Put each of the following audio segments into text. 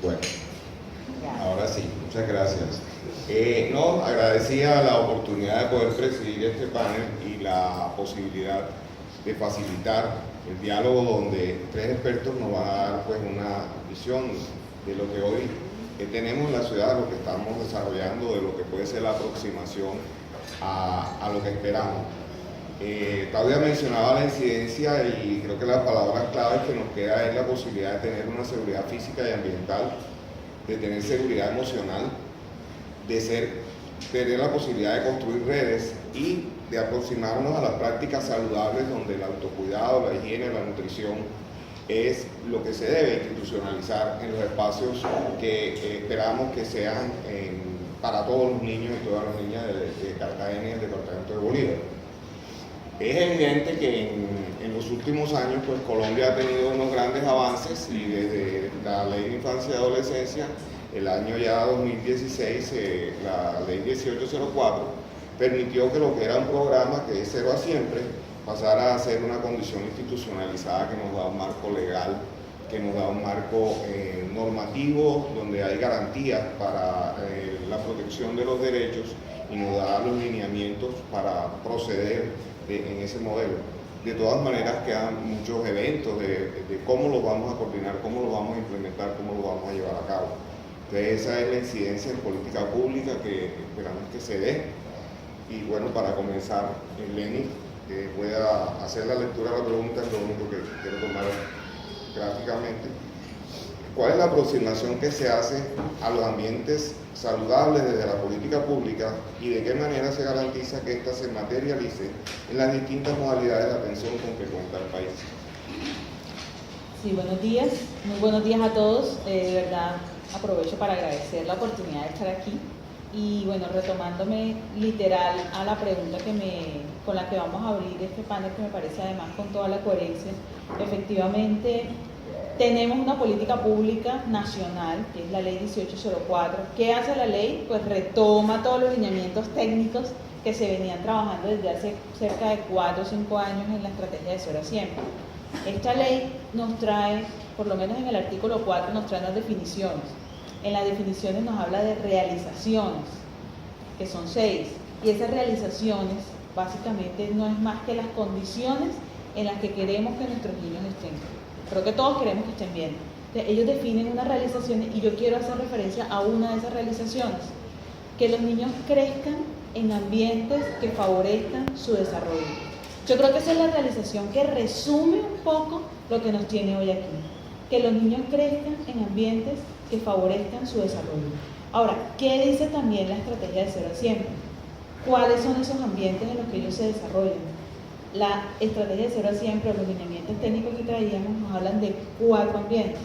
Bueno, ahora sí, muchas gracias. No, agradecía la oportunidad de poder presidir este panel y la posibilidad de facilitar el diálogo donde tres expertos nos van a dar pues una visión de lo que hoy tenemos en la ciudad, lo que estamos desarrollando, de lo que puede ser la aproximación a lo que esperamos. Claudia mencionaba la incidencia y creo que las palabras claves que nos queda es la posibilidad de tener una seguridad física y ambiental, de tener seguridad emocional, de tener la posibilidad de construir redes y de aproximarnos a las prácticas saludables donde el autocuidado, la higiene, la nutrición es lo que se debe institucionalizar en los espacios que esperamos que sean para todos los niños y todas las niñas de Cartagena y del departamento de Bolívar. Es evidente que en los últimos años pues Colombia ha tenido unos grandes avances y desde la Ley de Infancia y Adolescencia, el año ya 2016, la Ley 1804, permitió que lo que era un programa que es Cero a Siempre pasara a ser una condición institucionalizada que nos da un marco legal, que nos da un marco normativo donde hay garantías para la protección de los derechos y nos da los lineamientos para proceder en ese modelo. De todas maneras quedan muchos eventos de cómo los vamos a coordinar, cómo los vamos a implementar, cómo los vamos a llevar a cabo. Entonces esa es la incidencia en política pública que esperamos que se dé. Y bueno, para comenzar, Lenny, que pueda hacer la lectura de la pregunta, es lo único que quiero tomar gráficamente. ¿Cuál es la aproximación que se hace a los ambientes saludables desde la política pública y de qué manera se garantiza que ésta se materialice en las distintas modalidades de atención con que cuenta el país? Sí, buenos días, muy buenos días a todos. De verdad aprovecho para agradecer la oportunidad de estar aquí y bueno, retomándome literal a la pregunta con la que vamos a abrir este panel, que me parece además con toda la coherencia. Efectivamente, tenemos una política pública nacional, que es la Ley 1804. ¿Qué hace la ley? Pues retoma todos los lineamientos técnicos que se venían trabajando desde hace cerca de 4 o 5 años en la estrategia de Cero a Siempre. Esta ley nos trae, por lo menos en el artículo 4, nos trae las definiciones. En las definiciones nos habla de realizaciones, que son 6, y esas realizaciones básicamente no es más que las condiciones en las que queremos que nuestros niños estén. Creo que todos queremos que estén bien. Entonces, ellos definen unas realizaciones y yo quiero hacer referencia a una de esas realizaciones: que los niños crezcan en ambientes que favorezcan su desarrollo. Yo creo que esa es la realización que resume un poco lo que nos tiene hoy aquí. Que los niños crezcan en ambientes que favorezcan su desarrollo. Ahora, ¿qué dice también la estrategia de Cero a Siempre? ¿Cuáles son esos ambientes en los que ellos se desarrollan? La estrategia de Cero a Siempre, o los lineamientos técnicos que traíamos, nos hablan de 4 ambientes: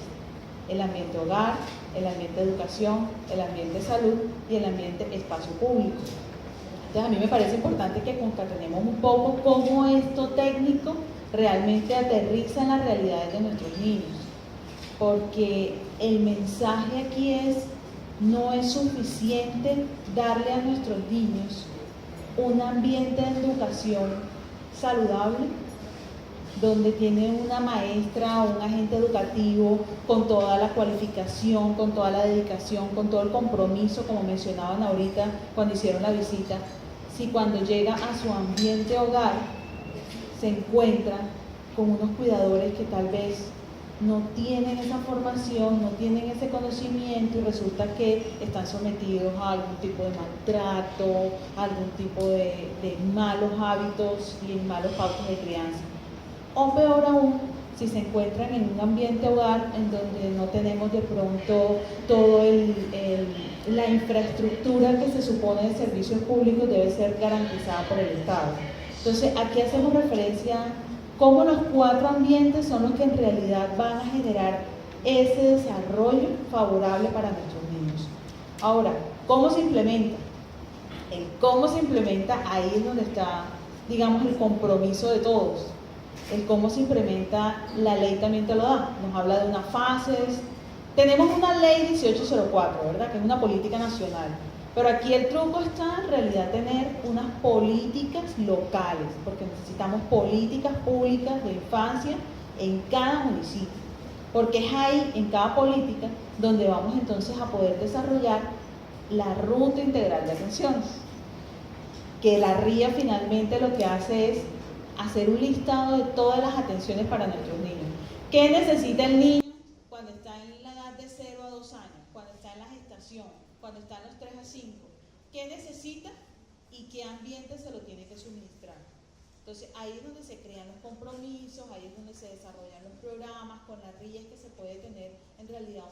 el ambiente hogar, el ambiente educación, el ambiente salud y el ambiente espacio público. Entonces, a mí me parece importante que concatenemos un poco cómo esto técnico realmente aterriza en las realidades de nuestros niños, porque el mensaje aquí no es suficiente darle a nuestros niños un ambiente de educación saludable, donde tiene una maestra o un agente educativo con toda la cualificación, con toda la dedicación, con todo el compromiso, como mencionaban ahorita cuando hicieron la visita. Si cuando llega a su ambiente hogar se encuentra con unos cuidadores que tal vez no tienen esa formación, no tienen ese conocimiento y resulta que están sometidos a algún tipo de maltrato, a algún tipo de malos hábitos y malos pautas de crianza. O peor aún, si se encuentran en un ambiente hogar en donde no tenemos de pronto toda la infraestructura que se supone de servicios públicos debe ser garantizada por el Estado. Entonces, aquí hacemos referencia a cómo los 4 ambientes son los que en realidad van a generar ese desarrollo favorable para nuestros niños. Ahora, ¿cómo se implementa? El cómo se implementa, ahí es donde está, digamos, el compromiso de todos. El cómo se implementa, la ley también te lo da, nos habla de unas fases. Tenemos una ley 1804, ¿verdad?, que es una política nacional, pero aquí el truco está en realidad tener unas políticas locales, porque necesitamos políticas públicas de infancia en cada municipio. porque es ahí, en cada política, donde vamos entonces a poder desarrollar la ruta integral de atenciones, que la RIA finalmente lo que hace es hacer un listado de todas las atenciones para nuestros niños. ¿Qué necesita el niño cuando está en la edad de 0 a 2 años, cuando está en la gestación, cuando está en los 3 a 5? ¿Qué necesita y qué ambiente se lo tiene que suministrar? Entonces ahí es donde se crean los compromisos, ahí es donde se desarrollan los programas, con la RIA es que se puede tener en realidad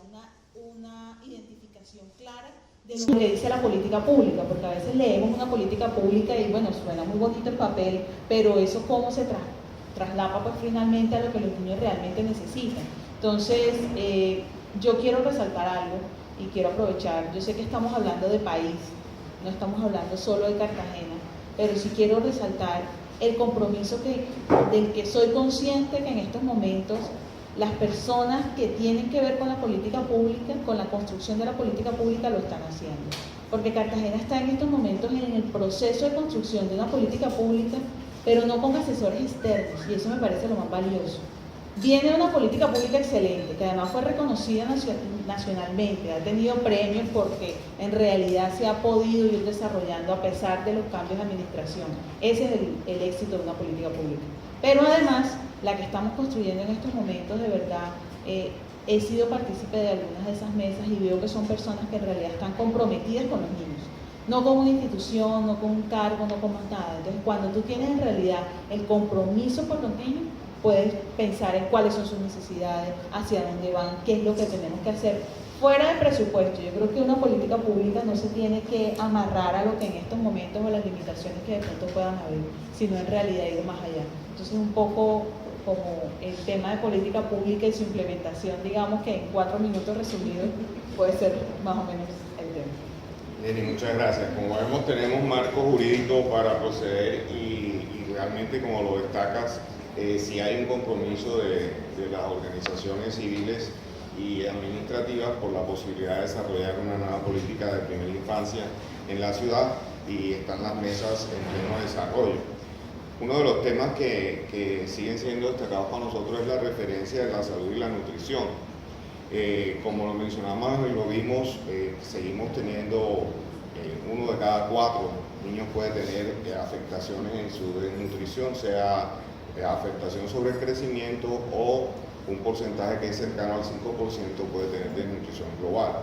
una identificación clara de lo que dice la política pública, porque a veces leemos una política pública y bueno, suena muy bonito en papel, pero eso cómo se traslapa pues finalmente a lo que los niños realmente necesitan. Entonces yo quiero resaltar algo y quiero aprovechar, yo sé que estamos hablando de país, no estamos hablando solo de Cartagena, pero sí quiero resaltar el compromiso del que soy consciente que en estos momentos las personas que tienen que ver con la política pública, con la construcción de la política pública, lo están haciendo. Porque Cartagena está en estos momentos en el proceso de construcción de una política pública, pero no con asesores externos, y eso me parece lo más valioso. Viene una política pública excelente, que además fue reconocida nacionalmente, ha tenido premios porque en realidad se ha podido ir desarrollando a pesar de los cambios de administración. Ese es el éxito de una política pública. Pero además, la que estamos construyendo en estos momentos, de verdad, he sido partícipe de algunas de esas mesas y veo que son personas que en realidad están comprometidas con los niños. No con una institución, no con un cargo, no con más nada. Entonces, cuando tú tienes en realidad el compromiso por los niños, puedes pensar en cuáles son sus necesidades, hacia dónde van, qué es lo que tenemos que hacer fuera del presupuesto. Yo creo que una política pública no se tiene que amarrar a lo que en estos momentos o las limitaciones que de pronto puedan haber, sino en realidad ir más allá. Entonces un poco como el tema de política pública y su implementación, digamos que en 4 minutos resumidos puede ser más o menos el tema. Lenny, muchas gracias. Como vemos, tenemos marco jurídico para proceder y realmente, como lo destacas, si hay un compromiso de las organizaciones civiles y administrativas por la posibilidad de desarrollar una nueva política de primera infancia en la ciudad, y están las mesas en pleno desarrollo. Uno de los temas que siguen siendo destacados para nosotros es la referencia de la salud y la nutrición. Como lo mencionamos y lo vimos, seguimos teniendo 1 de cada 4 niños puede tener afectaciones en su nutrición, sea afectación sobre el crecimiento o un porcentaje que es cercano al 5% puede tener desnutrición global.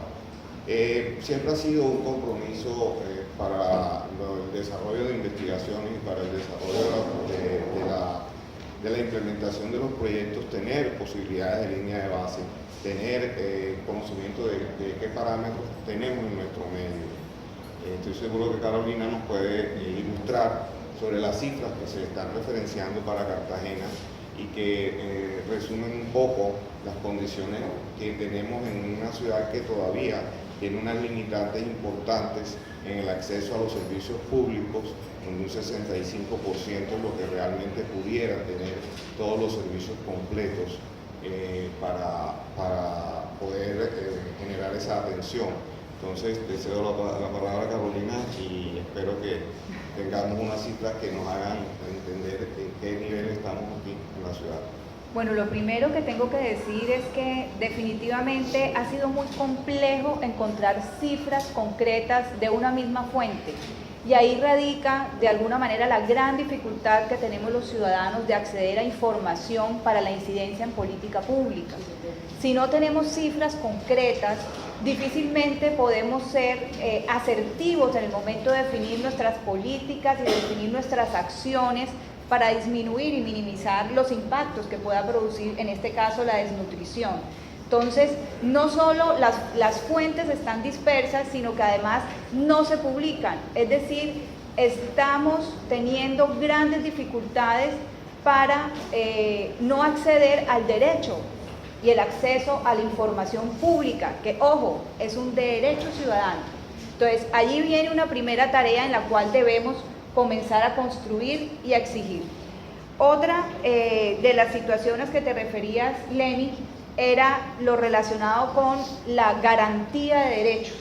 Siempre ha sido un compromiso para el desarrollo de investigaciones y para el desarrollo de la implementación de los proyectos, tener posibilidades de línea de base, tener conocimiento de qué parámetros tenemos en nuestro medio. Estoy seguro que Carolina nos puede ilustrar sobre las cifras que se están referenciando para Cartagena y que resumen un poco las condiciones que tenemos en una ciudad que todavía tiene unas limitantes importantes en el acceso a los servicios públicos, donde un 65% es lo que realmente pudiera tener todos los servicios completos para poder generar esa atención. Entonces, le cedo la palabra a Carolina y espero que tengamos unas cifras que nos hagan entender en qué nivel estamos aquí en la ciudad. Bueno, lo primero que tengo que decir es que definitivamente ha sido muy complejo encontrar cifras concretas de una misma fuente. Y ahí radica, de alguna manera, la gran dificultad que tenemos los ciudadanos de acceder a información para la incidencia en política pública. Si no tenemos cifras concretas, difícilmente podemos ser asertivos en el momento de definir nuestras políticas y de definir nuestras acciones para disminuir y minimizar los impactos que pueda producir, en este caso, la desnutrición. Entonces, no solo las fuentes están dispersas, sino que además no se publican. Es decir, estamos teniendo grandes dificultades para no acceder al derecho y el acceso a la información pública, que, ojo, es un derecho ciudadano. Entonces, allí viene una primera tarea en la cual debemos comenzar a construir y a exigir. Otra de las situaciones que te referías, Lenny, era lo relacionado con la garantía de derechos.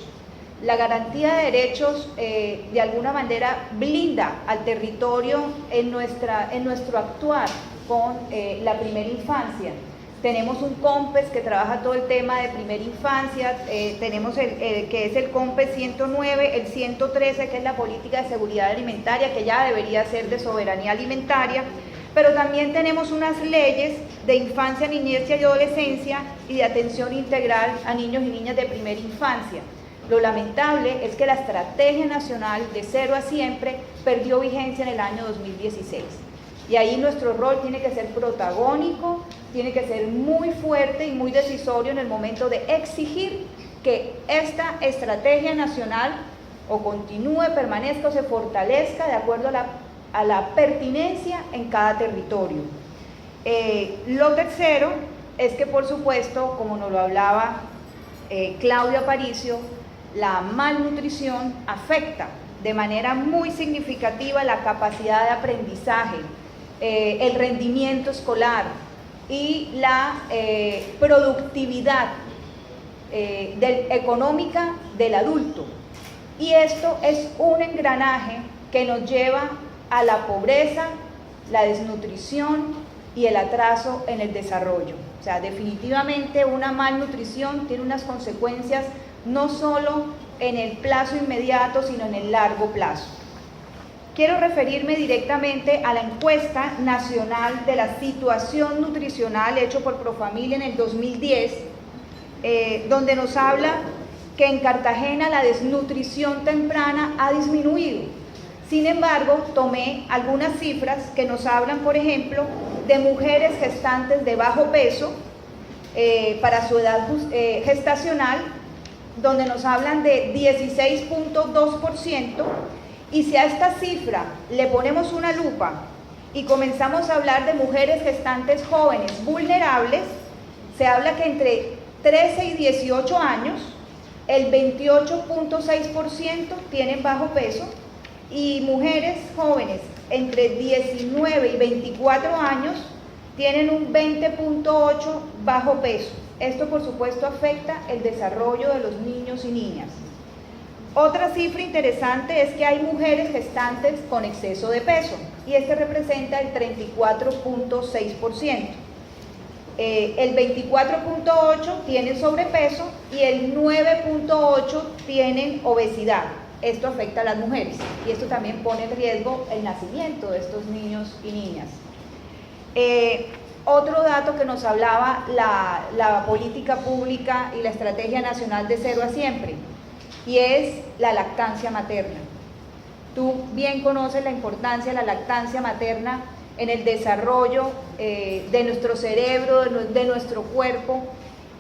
La garantía de derechos de alguna manera blinda al territorio en nuestro actuar con la primera infancia. tenemos un COMPES que trabaja todo el tema de primera infancia, tenemos que es el COMPES 109, el 113 que es la política de seguridad alimentaria, que ya debería ser de soberanía alimentaria, pero también tenemos unas leyes de infancia, niñez y adolescencia y de atención integral a niños y niñas de primera infancia. Lo lamentable es que la Estrategia Nacional de Cero a Siempre perdió vigencia en el año 2016. Y ahí nuestro rol tiene que ser protagónico, tiene que ser muy fuerte y muy decisorio en el momento de exigir que esta estrategia nacional o continúe, permanezca o se fortalezca de acuerdo a la pertinencia en cada territorio. Lo tercero es que, por supuesto, como nos lo hablaba Claudia Aparicio, la malnutrición afecta de manera muy significativa la capacidad de aprendizaje, el rendimiento escolar y la productividad económica del adulto. Y esto es un engranaje que nos lleva a la pobreza, la desnutrición y el atraso en el desarrollo. O sea, definitivamente una malnutrición tiene unas consecuencias no solo en el plazo inmediato, sino en el largo plazo. Quiero referirme directamente a la encuesta nacional de la situación nutricional hecho por Profamilia en el 2010, donde nos habla que en Cartagena la desnutrición temprana ha disminuido. Sin embargo, tomé algunas cifras que nos hablan, por ejemplo, de mujeres gestantes de bajo peso para su edad gestacional, donde nos hablan de 16.2%, y si a esta cifra le ponemos una lupa y comenzamos a hablar de mujeres gestantes jóvenes vulnerables, se habla que entre 13 y 18 años, el 28.6% tienen bajo peso, y mujeres jóvenes entre 19 y 24 años tienen un 20.8% bajo peso. Esto, por supuesto, afecta el desarrollo de los niños y niñas. Otra cifra interesante es que hay mujeres gestantes con exceso de peso, y este representa el 34.6%. El 24.8% tienen sobrepeso y el 9.8% tienen obesidad. Esto afecta a las mujeres y esto también pone en riesgo el nacimiento de estos niños y niñas. Otro dato que nos hablaba la política pública y la Estrategia Nacional de Cero a Siempre, y es la lactancia materna. Tú bien conoces la importancia de la lactancia materna en el desarrollo de nuestro cerebro, de nuestro cuerpo,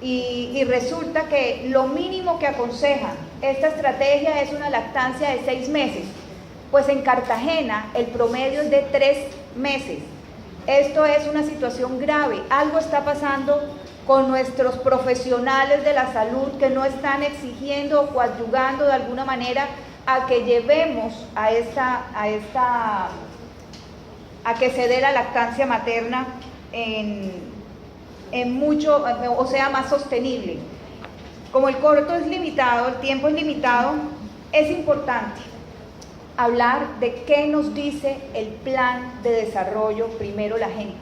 y resulta que lo mínimo que aconseja esta estrategia es una lactancia de 6 meses, pues en Cartagena el promedio es de 3 meses. Esto es una situación grave, algo está pasando con nuestros profesionales de la salud que no están exigiendo o coadyuvando de alguna manera a que llevemos a que se dé la lactancia materna en mucho, o sea, más sostenible. Como el corto es limitado, el tiempo es limitado, es importante hablar de qué nos dice el plan de desarrollo primero la gente,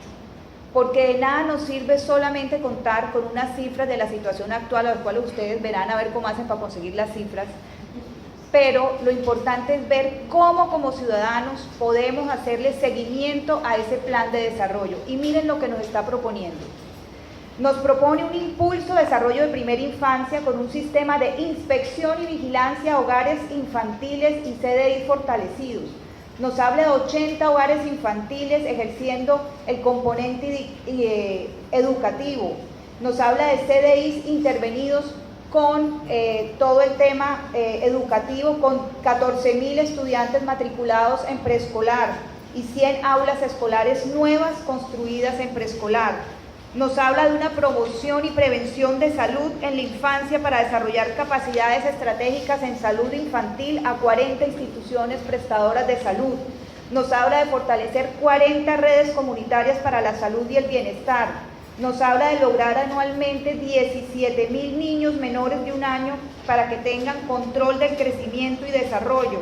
porque de nada nos sirve solamente contar con unas cifras de la situación actual, a las cuales ustedes verán a ver cómo hacen para conseguir las cifras, pero lo importante es ver cómo como ciudadanos podemos hacerle seguimiento a ese plan de desarrollo. Y miren lo que nos está proponiendo. Nos propone un impulso de desarrollo de primera infancia con un sistema de inspección y vigilancia a hogares infantiles y CDI fortalecidos. Nos habla de 80 hogares infantiles ejerciendo el componente educativo. Nos habla de CDIs intervenidos con todo el tema educativo, con 14.000 estudiantes matriculados en preescolar y 100 aulas escolares nuevas construidas en preescolar. Nos habla de una promoción y prevención de salud en la infancia para desarrollar capacidades estratégicas en salud infantil a 40 instituciones prestadoras de salud. Nos habla de fortalecer 40 redes comunitarias para la salud y el bienestar. Nos habla de lograr anualmente 17.000 niños menores de 1 año para que tengan control del crecimiento y desarrollo.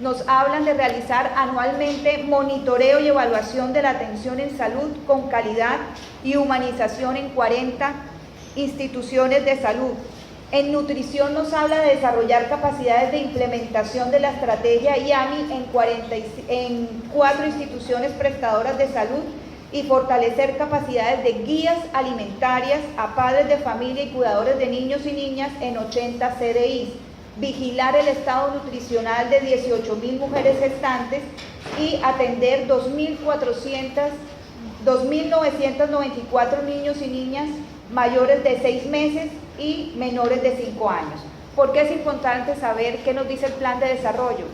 nos hablan de realizar anualmente monitoreo y evaluación de la atención en salud con calidad y humanización en 40 instituciones de salud. En nutrición nos habla de desarrollar capacidades de implementación de la estrategia IAMI en 4 instituciones prestadoras de salud y fortalecer capacidades de guías alimentarias a padres de familia y cuidadores de niños y niñas en 80 CDIs. Vigilar el estado nutricional de 18.000 mujeres gestantes y atender 2.994 niños y niñas mayores de 6 meses y menores de 5 años. ¿Por qué es importante saber qué nos dice el plan de desarrollo?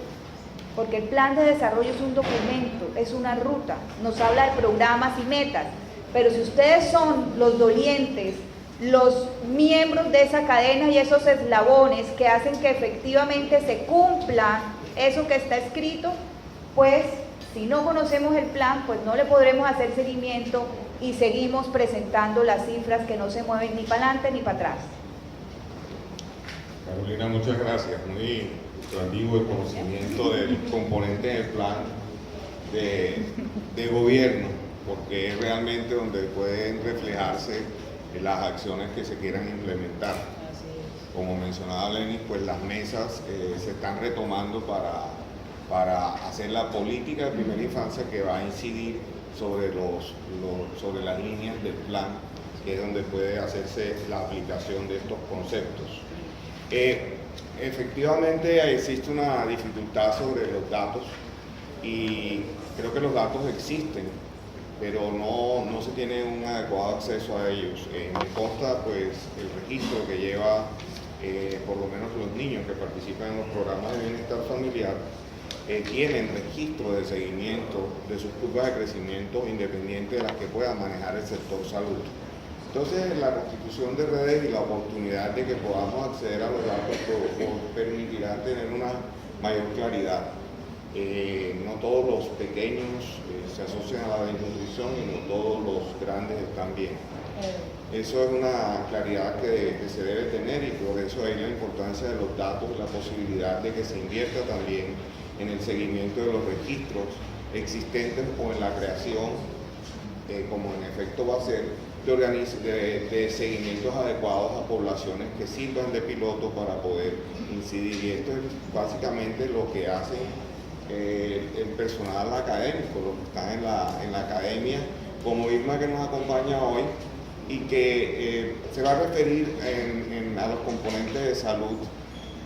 Porque el plan de desarrollo es un documento, es una ruta, nos habla de programas y metas, pero si ustedes son los dolientes, los miembros de esa cadena y esos eslabones que hacen que efectivamente se cumpla eso que está escrito, pues si no conocemos el plan, pues no le podremos hacer seguimiento y seguimos presentando las cifras que no se mueven ni para adelante ni para atrás. Carolina, muchas gracias. Muy antiguo el conocimiento del componente del plan de gobierno, porque es realmente donde pueden reflejarse las acciones que se quieran implementar. Como mencionaba Lenis, pues las mesas se están retomando para hacer la política de primera infancia que va a incidir sobre las líneas del plan, que es donde puede hacerse la aplicación de estos conceptos. Efectivamente existe una dificultad sobre los datos y creo que los datos existen, pero no se tiene un adecuado acceso a ellos. Me consta pues el registro que lleva por lo menos los niños que participan en los programas de bienestar familiar tienen registro de seguimiento de sus curvas de crecimiento independiente de las que pueda manejar el sector salud. Entonces, la constitución de redes y la oportunidad de que podamos acceder a los datos permitirá tener una mayor claridad. No todos los pequeños se asocian a la desnutrición y no todos los grandes están bien. Eso es una claridad que se debe tener y por eso hay la importancia de los datos, la posibilidad de que se invierta también en el seguimiento de los registros existentes o en la creación, como en efecto va a ser, de seguimientos adecuados a poblaciones que sirvan de piloto para poder incidir. Y esto es básicamente lo que hace el personal académico, los que están en la academia, como Irma que nos acompaña hoy y que se va a referir a los componentes de salud.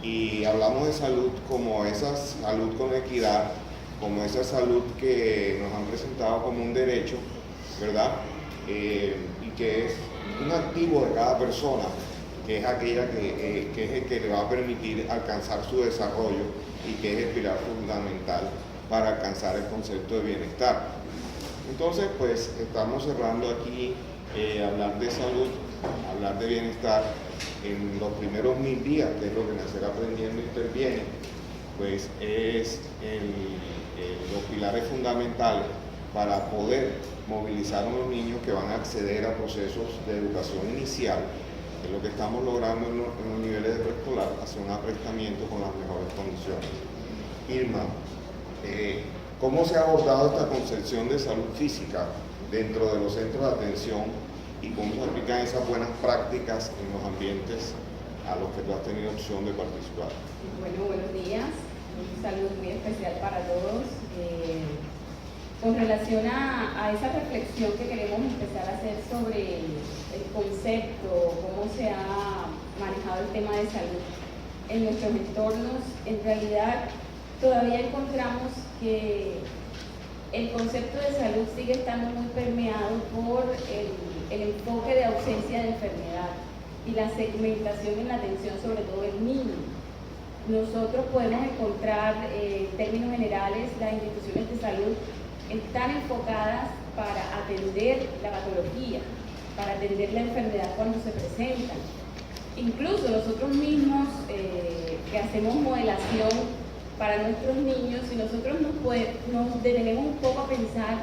Y hablamos de salud como esa salud con equidad, como esa salud que nos han presentado como un derecho, ¿verdad? Y que es un activo de cada persona, que es aquella que es el que le va a permitir alcanzar su desarrollo y que es el pilar fundamental para alcanzar el concepto de bienestar. Entonces, pues estamos cerrando aquí hablar de salud, hablar de bienestar en los primeros 1000 días, que es lo que Nacer Aprendiendo interviene, pues es los pilares fundamentales para poder movilizar a unos niños que van a acceder a procesos de educación inicial, que es lo que estamos logrando en los niveles de preescolar, hacer un aprestamiento con las mejores condiciones. Irma, ¿cómo se ha abordado esta concepción de salud física dentro de los centros de atención y cómo se aplican esas buenas prácticas en los ambientes a los que tú has tenido opción de participar? Bueno, buenos días, un saludo muy especial para todos. Con relación a esa reflexión que queremos empezar a hacer sobre el concepto, cómo se ha manejado el tema de salud en nuestros entornos, en realidad todavía encontramos que el concepto de salud sigue estando muy permeado por el enfoque de ausencia de enfermedad y la segmentación en la atención, sobre todo del niño. Nosotros podemos encontrar, en términos generales, las instituciones de salud están enfocadas para atender la patología, para atender la enfermedad cuando se presenta. Incluso nosotros mismos que hacemos modelación para nuestros niños, si nosotros nos detenemos un poco a pensar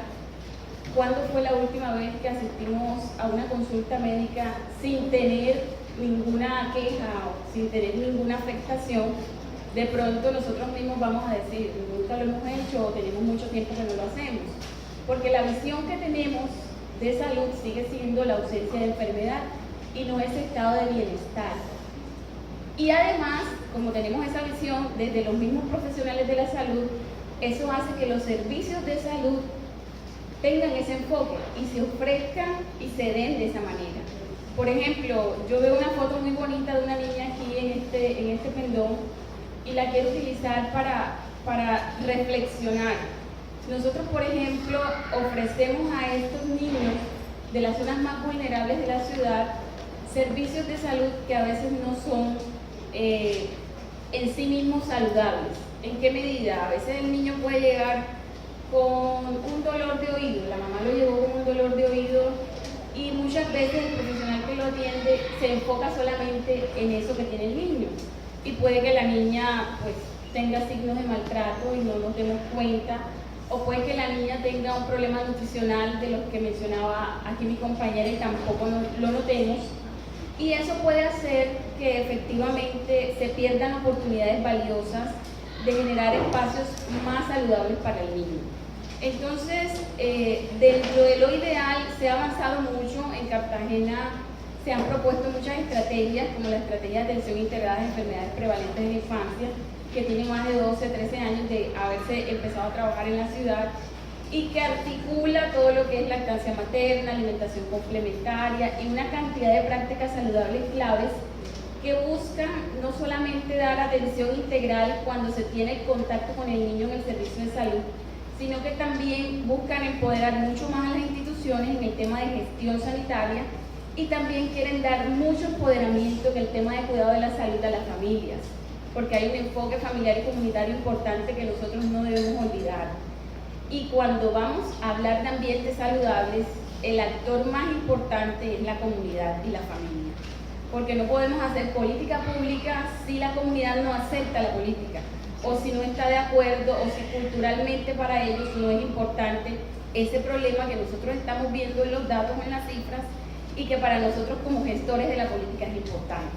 cuándo fue la última vez que asistimos a una consulta médica sin tener ninguna queja o sin tener ninguna afectación, de pronto nosotros mismos vamos a decir, nunca lo hemos hecho o tenemos mucho tiempo que no lo hacemos, porque la visión que tenemos de salud sigue siendo la ausencia de enfermedad y no ese estado de bienestar. Y además, como tenemos esa visión desde los mismos profesionales de la salud, eso hace que los servicios de salud tengan ese enfoque y se ofrezcan y se den de esa manera. Por ejemplo, yo veo una foto muy bonita de una niña aquí en este pendón y la quiero utilizar para reflexionar. Nosotros, por ejemplo, ofrecemos a estos niños de las zonas más vulnerables de la ciudad servicios de salud que a veces no son en sí mismos saludables. ¿En qué medida? A veces el niño puede llegar con un dolor de oído, la mamá lo llevó con un dolor de oído y muchas veces el profesional que lo atiende se enfoca solamente en eso que tiene el niño y puede que la niña pues tenga signos de maltrato y no nos demos cuenta, o puede que la niña tenga un problema nutricional de los que mencionaba aquí mi compañera y tampoco lo notemos, y eso puede hacer que efectivamente se pierdan oportunidades valiosas de generar espacios más saludables para el niño. Entonces, dentro de lo ideal se ha avanzado mucho. En Cartagena se han propuesto muchas estrategias, como la estrategia de atención integrada de enfermedades prevalentes en la infancia, que tiene más de 12, 13 años de haberse empezado a trabajar en la ciudad y que articula todo lo que es lactancia materna, alimentación complementaria y una cantidad de prácticas saludables claves que buscan no solamente dar atención integral cuando se tiene contacto con el niño en el servicio de salud, sino que también buscan empoderar mucho más a las instituciones en el tema de gestión sanitaria y también quieren dar mucho empoderamiento en el tema de cuidado de la salud a las familias, porque hay un enfoque familiar y comunitario importante que nosotros no debemos olvidar. Y cuando vamos a hablar de ambientes saludables, el actor más importante es la comunidad y la familia, porque no podemos hacer política pública si la comunidad no acepta la política, o si no está de acuerdo, o si culturalmente para ellos no es importante ese problema que nosotros estamos viendo en los datos, en las cifras, y que para nosotros como gestores de la política es importante.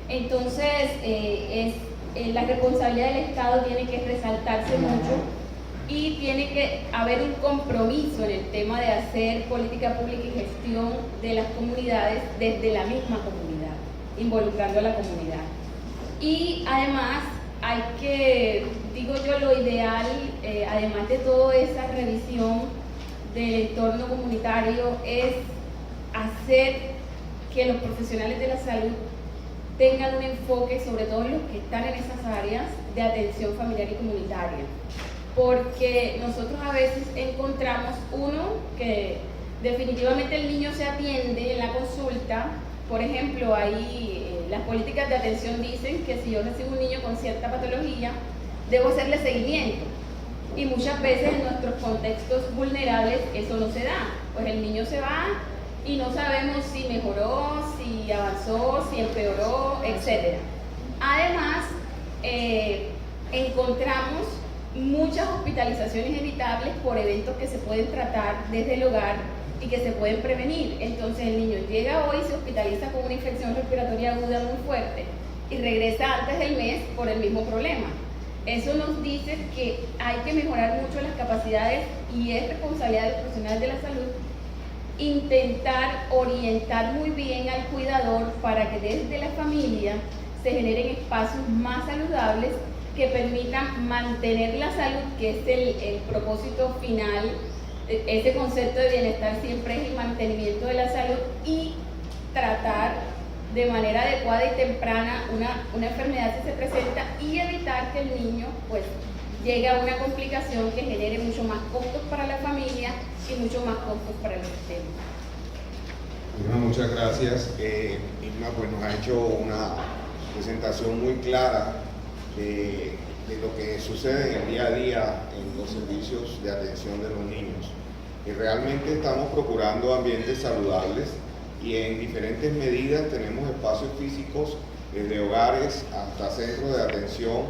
Entonces, la responsabilidad del Estado tiene que resaltarse mucho y tiene que haber un compromiso en el tema de hacer política pública y gestión de las comunidades desde la misma comunidad, involucrando a la comunidad. Y además hay que, digo yo, lo ideal, además de toda esa revisión del entorno comunitario, es hacer que los profesionales de la salud tengan un enfoque, sobre todo los que están en esas áreas de atención familiar y comunitaria, porque nosotros a veces encontramos que definitivamente el niño se atiende en la consulta. Por ejemplo, ahí las políticas de atención dicen que si yo recibo un niño con cierta patología, debo hacerle seguimiento, y muchas veces en nuestros contextos vulnerables eso no se da, pues el niño se va y no sabemos si mejoró, si avanzó, si empeoró, etc. Además, encontramos muchas hospitalizaciones evitables por eventos que se pueden tratar desde el hogar y que se pueden prevenir. Entonces el niño llega hoy, se hospitaliza con una infección respiratoria aguda muy fuerte y regresa antes del mes por el mismo problema. Eso nos dice que hay que mejorar mucho las capacidades, y es responsabilidad de los profesionales de la salud intentar orientar muy bien al cuidador para que desde la familia se generen espacios más saludables que permitan mantener la salud, que es el propósito final. Ese concepto de bienestar siempre es el mantenimiento de la salud y tratar de manera adecuada y temprana una enfermedad si se presenta, y evitar que el niño pues llegue a una complicación que genere mucho más costos para la familia y mucho más costos para el sistema. Bueno, muchas gracias. Irma pues nos ha hecho una presentación muy clara de lo que sucede en el día a día en los servicios de atención de los niños. Y realmente estamos procurando ambientes saludables, y en diferentes medidas tenemos espacios físicos, desde hogares hasta centros de atención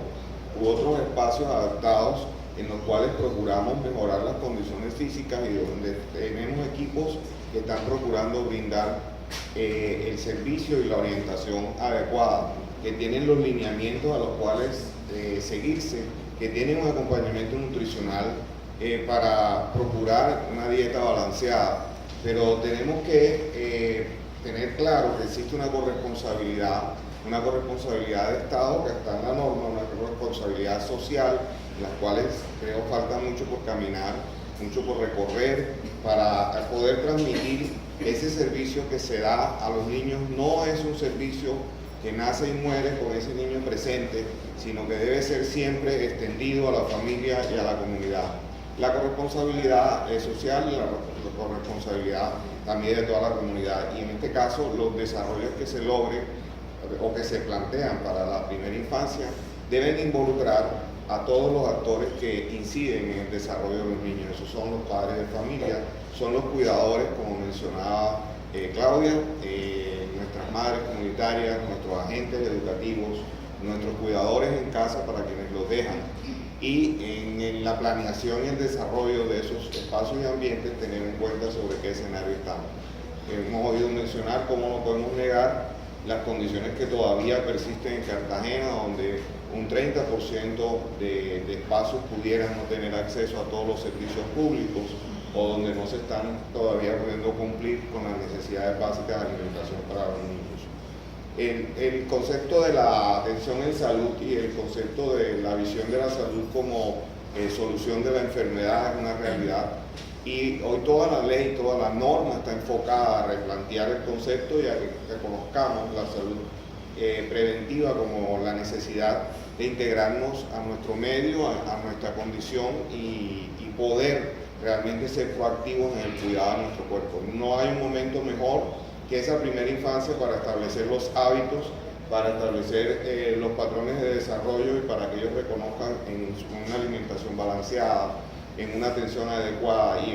u otros espacios adaptados en los cuales procuramos mejorar las condiciones físicas y donde tenemos equipos que están procurando brindar el servicio y la orientación adecuada, que tienen los lineamientos a los cuales seguirse, que tienen un acompañamiento nutricional para procurar una dieta balanceada, pero tenemos que tener claro que existe una corresponsabilidad de Estado que está en la norma, una corresponsabilidad social, en las cuales creo falta mucho por caminar, mucho por recorrer para poder transmitir ese servicio que se da a los niños. No es un servicio que nace y muere con ese niño presente, sino que debe ser siempre extendido a la familia y a la comunidad. La corresponsabilidad social y la corresponsabilidad también de toda la comunidad, y en este caso los desarrollos que se logren o que se plantean para la primera infancia deben involucrar a todos los actores que inciden en el desarrollo de los niños. Esos son los padres de familia, son los cuidadores, como mencionaba Claudia, nuestras madres comunitarias, nuestros agentes educativos, nuestros cuidadores en casa para quienes los dejan, y en la planeación y el desarrollo de esos espacios y ambientes tener en cuenta sobre qué escenario estamos. Hemos oído mencionar cómo no podemos negar las condiciones que todavía persisten en Cartagena, donde un 30% de espacios pudieran no tener acceso a todos los servicios públicos, o donde no se están todavía pudiendo cumplir con las necesidades básicas de alimentación para los niños. El concepto de la atención en salud y el concepto de la visión de la salud como solución de la enfermedad es una realidad, y hoy toda la ley, toda la norma está enfocada a replantear el concepto y a que reconozcamos la salud preventiva como la necesidad de integrarnos a nuestro medio, a nuestra condición y poder realmente ser proactivos en el cuidado de nuestro cuerpo. No hay un momento mejor que esa primera infancia para establecer los hábitos, para establecer los patrones de desarrollo y para que ellos reconozcan en una alimentación balanceada, en una atención adecuada y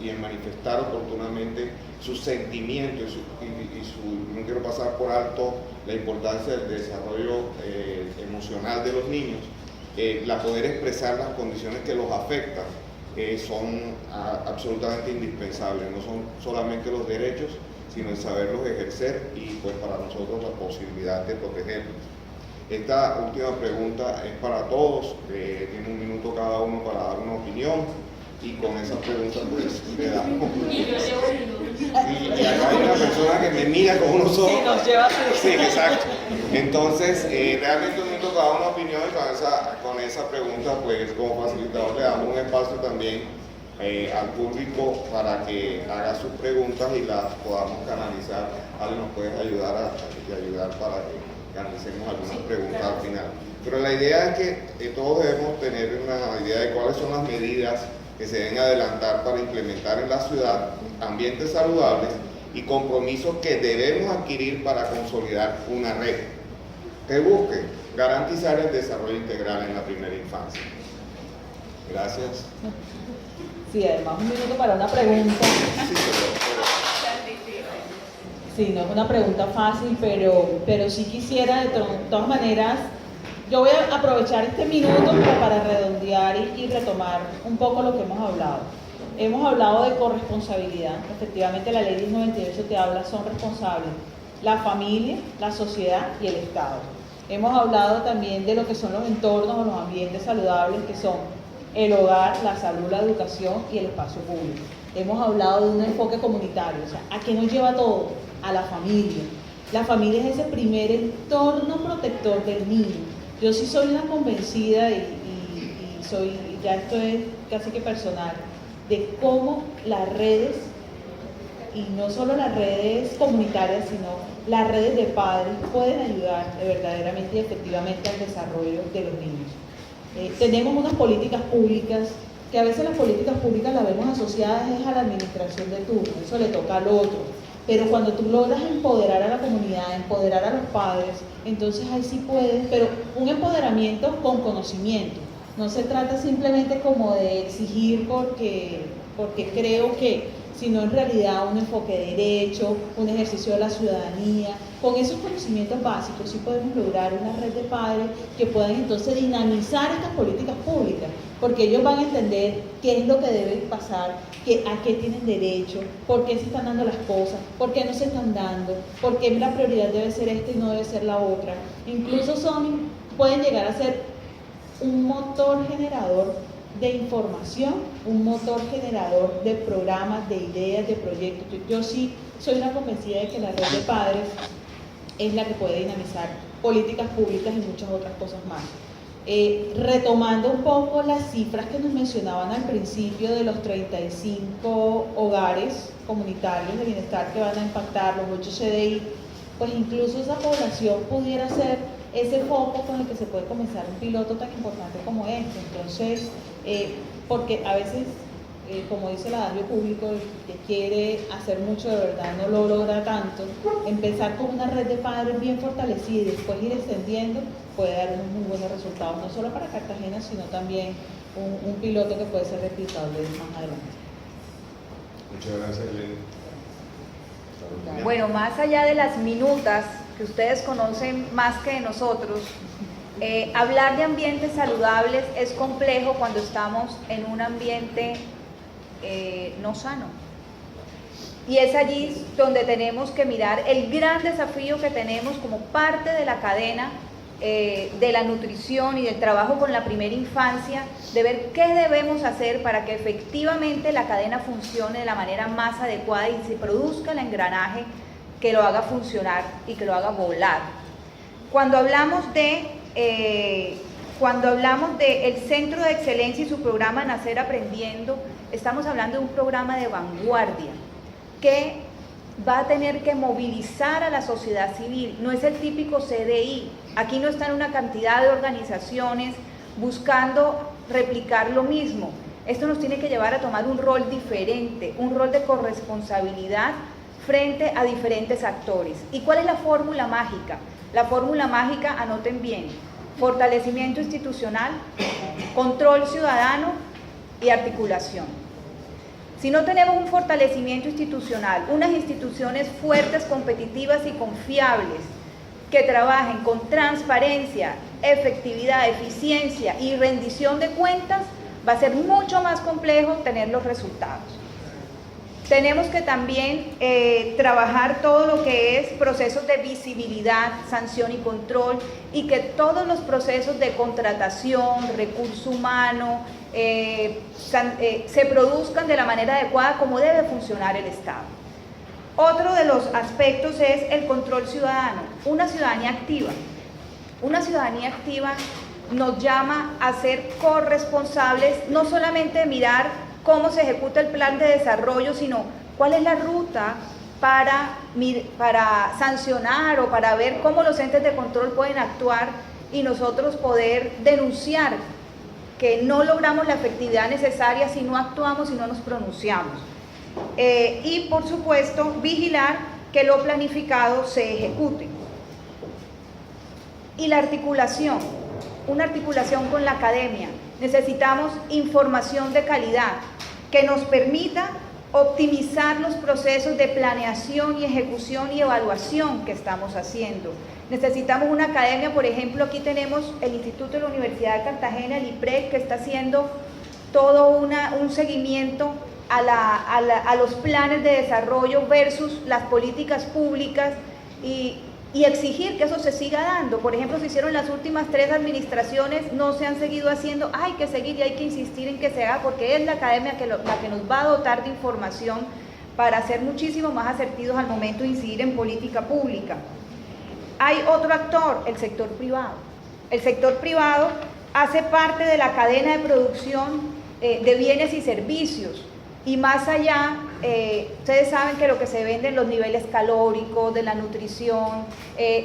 en manifestar oportunamente sus sentimientos no quiero pasar por alto la importancia del desarrollo emocional de los niños, la poder expresar las condiciones que los afectan son absolutamente indispensables, no son solamente los derechos, sino el saberlos ejercer y pues para nosotros la posibilidad de protegerlos. Esta última pregunta es para todos, tiene un minuto cada uno para dar una opinión, y con esa pregunta pues le damos. Y acá hay una persona que me mira con unos ojos. Sí, nos lleva. Sí, exacto. Entonces, realmente un minuto cada una opinión, y con esa pregunta pues como facilitador le damos un espacio también al público para que haga sus preguntas y las podamos canalizar. Ale, nos puedes ayudar para que canalicemos algunas preguntas al final. Pero la idea es que todos debemos tener una idea de cuáles son las medidas que se deben adelantar para implementar en la ciudad ambientes saludables y compromisos que debemos adquirir para consolidar una red que busque garantizar el desarrollo integral en la primera infancia. Gracias. Sí, además un minuto para una pregunta. Sí, no es una pregunta fácil, pero sí quisiera, de todas maneras, yo voy a aprovechar este minuto para redondear y retomar un poco lo que hemos hablado. Hemos hablado de corresponsabilidad. Efectivamente, la ley 1098 te habla, son responsables la familia, la sociedad y el Estado. Hemos hablado también de lo que son los entornos o los ambientes saludables, que son el hogar, la salud, la educación y el espacio público. Hemos hablado de un enfoque comunitario, o sea, ¿a qué nos lleva todo? A la familia. La familia es ese primer entorno protector del niño. Yo sí soy una convencida y ya esto es casi que personal, de cómo las redes, y no solo las redes comunitarias, sino las redes de padres pueden ayudar verdaderamente y efectivamente al desarrollo de los niños. Tenemos unas políticas públicas, que a veces las políticas públicas las vemos asociadas a la administración de turno, eso le toca al otro. Pero cuando tú logras empoderar a la comunidad, empoderar a los padres, entonces ahí sí puedes, pero un empoderamiento con conocimiento. No se trata simplemente como de exigir porque creo que, sino en realidad un enfoque de derecho, un ejercicio de la ciudadanía. Con esos conocimientos básicos sí podemos lograr una red de padres que puedan entonces dinamizar estas políticas públicas, porque ellos van a entender qué es lo que debe pasar, a qué tienen derecho, por qué se están dando las cosas, por qué no se están dando, por qué la prioridad debe ser esta y no debe ser la otra. Incluso pueden llegar a ser un motor generador de información, un motor generador de programas, de ideas, de proyectos. Yo sí soy una convencida de que la red de padres es la que puede dinamizar políticas públicas y muchas otras cosas más. Retomando un poco las cifras que nos mencionaban al principio de los 35 hogares comunitarios de bienestar que van a impactar, los 8 CDI, pues incluso esa población pudiera ser ese foco con el que se puede comenzar un piloto tan importante como este. Entonces, porque a veces, como dice el adagio público, el que quiere hacer mucho de verdad no lo logra tanto. Empezar con una red de padres bien fortalecida y después ir extendiendo puede dar unos muy buenos resultados, no solo para Cartagena, sino también un piloto que puede ser replicable más adelante. Muchas gracias, Elena. Bueno, más allá de las minutas que ustedes conocen más que de nosotros, hablar de ambientes saludables es complejo cuando estamos en un ambiente no sano. Y es allí donde tenemos que mirar el gran desafío que tenemos como parte de la cadena de la nutrición y del trabajo con la primera infancia, de ver qué debemos hacer para que efectivamente la cadena funcione de la manera más adecuada y se produzca el engranaje que lo haga funcionar y que lo haga volar. Cuando hablamos de el Centro de Excelencia y su programa Nacer Aprendiendo, estamos hablando de un programa de vanguardia que va a tener que movilizar a la sociedad civil. No es el típico CDI. Aquí no están una cantidad de organizaciones buscando replicar lo mismo. Esto nos tiene que llevar a tomar un rol diferente, un rol de corresponsabilidad frente a diferentes actores. ¿Y cuál es la fórmula mágica? La fórmula mágica, anoten bien: fortalecimiento institucional, control ciudadano y articulación. Si no tenemos un fortalecimiento institucional, unas instituciones fuertes, competitivas y confiables que trabajen con transparencia, efectividad, eficiencia y rendición de cuentas, va a ser mucho más complejo tener los resultados. Tenemos que también trabajar todo lo que es procesos de visibilidad, sanción y control, y que todos los procesos de contratación, recurso humano, se produzcan de la manera adecuada como debe funcionar el Estado. Otro de los aspectos es el control ciudadano, una ciudadanía activa. Una ciudadanía activa nos llama a ser corresponsables, no solamente de mirar cómo se ejecuta el plan de desarrollo, sino cuál es la ruta para sancionar o para ver cómo los entes de control pueden actuar y nosotros poder denunciar que no logramos la efectividad necesaria si no actuamos y no nos pronunciamos. Y por supuesto, vigilar que lo planificado se ejecute. Y la articulación, una articulación con la academia. Necesitamos información de calidad que nos permita optimizar los procesos de planeación y ejecución y evaluación que estamos haciendo. Necesitamos una academia, por ejemplo, aquí tenemos el Instituto de la Universidad de Cartagena, el IPREC, que está haciendo todo un seguimiento a los planes de desarrollo versus las políticas públicas y exigir que eso se siga dando. Por ejemplo, se hicieron las últimas 3 administraciones, no se han seguido haciendo, hay que seguir y hay que insistir en que se haga, porque es la academia la que nos va a dotar de información para ser muchísimo más asertivos al momento de incidir en política pública. Hay otro actor, el sector privado. El sector privado hace parte de la cadena de producción de bienes y servicios. Y más allá, ustedes saben que lo que se vende en los niveles calóricos, de la nutrición,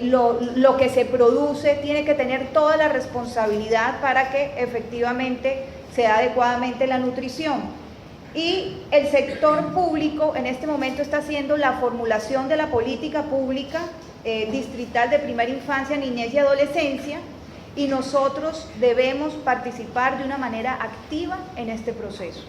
lo que se produce, tiene que tener toda la responsabilidad para que efectivamente sea adecuadamente la nutrición. Y el sector público en este momento está haciendo la formulación de la política pública distrital de primera infancia, niñez y adolescencia, y nosotros debemos participar de una manera activa en este proceso.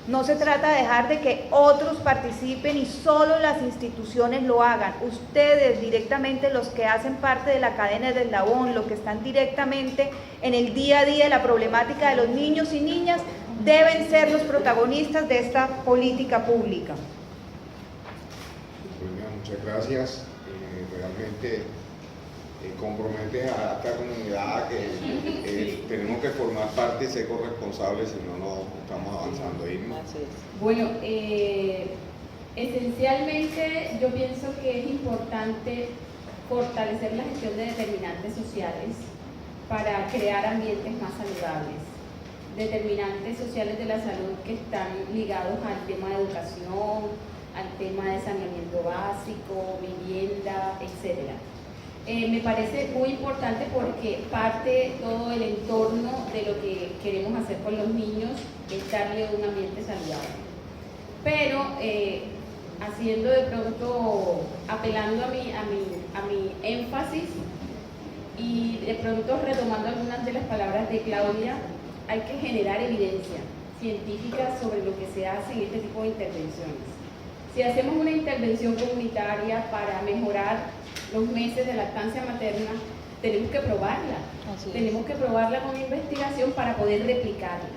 No se trata de dejar de que otros participen y solo las instituciones lo hagan. Ustedes directamente, los que hacen parte de la cadena del eslabón, los que están directamente en el día a día de la problemática de los niños y niñas, deben ser los protagonistas de esta política pública. Bueno, muchas gracias. Realmente compromete a esta comunidad que tenemos que formar parte y ser corresponsables, si no, no estamos avanzando. Irma. Así es. Bueno, esencialmente yo pienso que es importante fortalecer la gestión de determinantes sociales para crear ambientes más saludables. Determinantes sociales de la salud que están ligados al tema de educación, al tema de saneamiento básico, vivienda, etcétera. Me parece muy importante porque parte todo el entorno de lo que queremos hacer con los niños es darle un ambiente saludable. Pero haciendo de pronto, apelando a mi énfasis y de pronto retomando algunas de las palabras de Claudia, hay que generar evidencia científica sobre lo que se hace en este tipo de intervenciones. Si hacemos una intervención comunitaria para mejorar los meses de lactancia materna, tenemos que probarla. Tenemos que probarla con investigación para poder replicarla.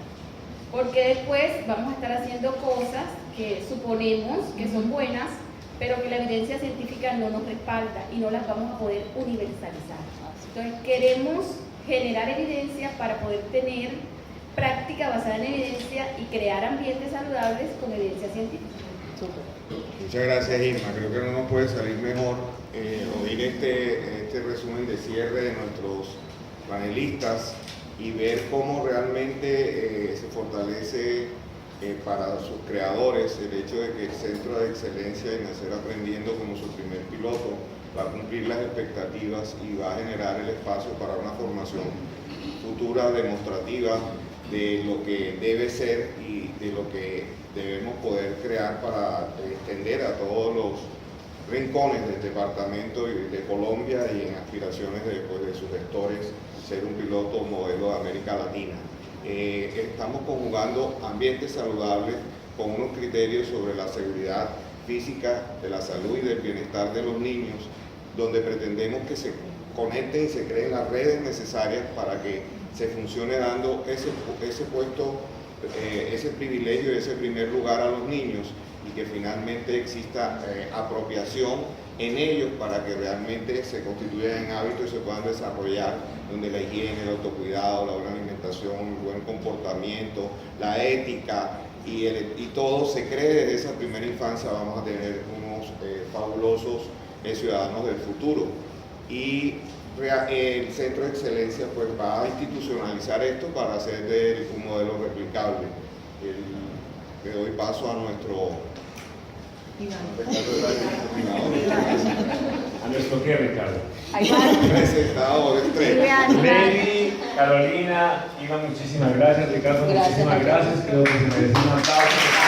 Porque después vamos a estar haciendo cosas que suponemos que son buenas, pero que la evidencia científica no nos respalda y no las vamos a poder universalizar. Entonces queremos generar evidencia para poder tener práctica basada en evidencia y crear ambientes saludables con evidencia científica. Muchas gracias, Irma. Creo que no nos puede salir mejor oír este resumen de cierre de nuestros panelistas y ver cómo realmente se fortalece para sus creadores el hecho de que el Centro de Excelencia de Nacer Aprendiendo, como su primer piloto, va a cumplir las expectativas y va a generar el espacio para una formación futura demostrativa de lo que debe ser y de lo que debemos poder crear para extender a todos los rincones del departamento y de Colombia y en aspiraciones de sus gestores ser un piloto modelo de América Latina. Estamos conjugando ambientes saludables con unos criterios sobre la seguridad física, de la salud y del bienestar de los niños, donde pretendemos que se conecten y se creen las redes necesarias para que se funcione dando ese puesto, ese privilegio, ese primer lugar a los niños y que finalmente exista apropiación en ellos para que realmente se constituyan en hábitos y se puedan desarrollar, donde la higiene, el autocuidado, la buena alimentación, el buen comportamiento, la ética y todo se cree desde esa primera infancia. Vamos a tener unos fabulosos ciudadanos del futuro. Y el Centro de Excelencia pues va a institucionalizar esto para hacer de él un modelo replicable. Le doy paso a nuestro ¿A nuestro qué, Ricardo? presentador estrella. Lady, Carolina, Iván, muchísimas gracias. Ricardo, muchísimas gracias. Creo que se merece un aplauso.